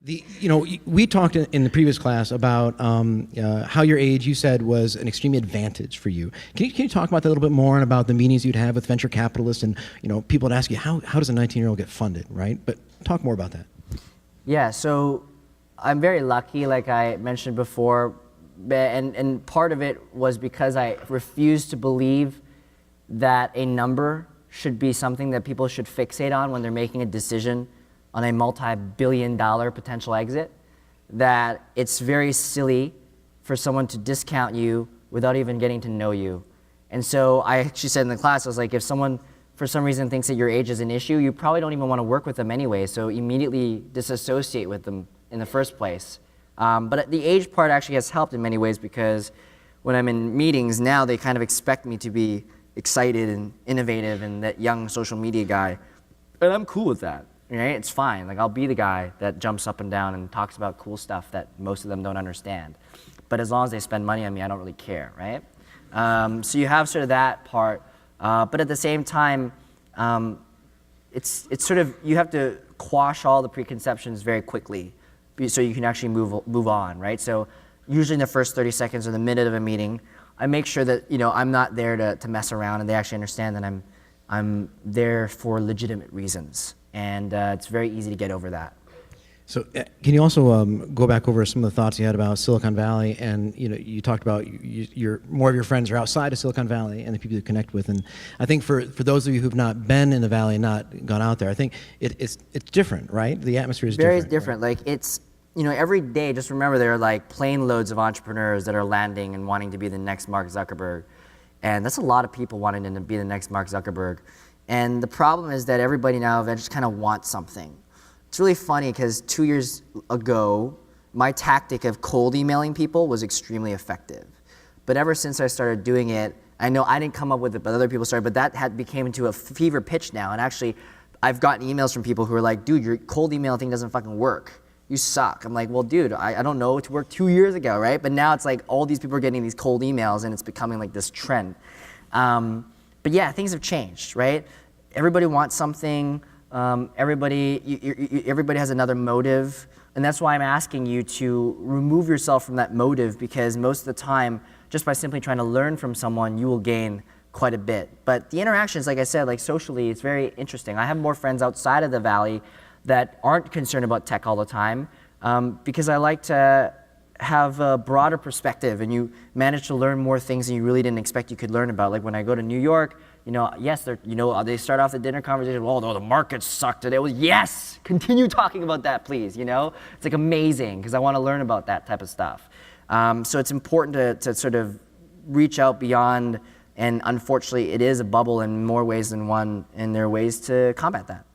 We talked in the previous class about how your age, you said, was an extreme advantage for you. Can you talk about that a little bit more and about the meetings you'd have with venture capitalists and people would ask you, how does a 19-year-old get funded, right? But talk more about that. Yeah, so I'm very lucky, like I mentioned before, and part of it was because I refused to believe that a number should be something that people should fixate on when they're making a decision on a multi-billion-dollar potential exit, that it's very silly for someone to discount you without even getting to know you. And so I actually said in the class, I was like, if someone for some reason thinks that your age is an issue, you probably don't even want to work with them anyway, so immediately disassociate with them in the first place. But the age part actually has helped in many ways, because when I'm in meetings now, they kind of expect me to be excited and innovative and that young social media guy, and I'm cool with that. Right? It's fine. Like, I'll be the guy that jumps up and down and talks about cool stuff that most of them don't understand. But as long as they spend money on me, I don't really care, right? So you have sort of that part. But at the same time, it's sort of, you have to quash all the preconceptions very quickly so you can actually move on, right? So usually in the first 30 seconds or the minute of a meeting, I make sure that I'm not there to mess around, and they actually understand that I'm there for legitimate reasons. And it's very easy to get over that. So can you also go back over some of the thoughts you had about Silicon Valley? And you talked about more of your friends are outside of Silicon Valley and the people you connect with. And I think for those of you who've not been in the Valley and not gone out there, I think it's different, right? The atmosphere is different. Very different. Right? Like, it's, every day, just remember, there are like plane loads of entrepreneurs that are landing and wanting to be the next Mark Zuckerberg. And that's a lot of people wanting to be the next Mark Zuckerberg. And the problem is that everybody now just kind of wants something. It's really funny because 2 years ago, my tactic of cold emailing people was extremely effective. But ever since I started doing it, I know I didn't come up with it, but other people started, but that became into a fever pitch now. And actually, I've gotten emails from people who are like, dude, your cold email thing doesn't fucking work. You suck. I'm like, well, dude, I don't know, it worked 2 years ago, right? But now it's like all these people are getting these cold emails and it's becoming like this trend. But yeah, things have changed, right? Everybody wants something. Everybody has another motive, and that's why I'm asking you to remove yourself from that motive, because most of the time, just by simply trying to learn from someone, you will gain quite a bit. But the interactions, like I said, like socially, it's very interesting. I have more friends outside of the Valley that aren't concerned about tech all the time, because I like to have a broader perspective, and you manage to learn more things than you really didn't expect you could learn about. Like when I go to New York, yes, they start off the dinner conversation, oh, the market sucked today. Well, yes, continue talking about that, please, It's like amazing, because I want to learn about that type of stuff. So it's important to sort of reach out beyond, and unfortunately, it is a bubble in more ways than one, and there are ways to combat that.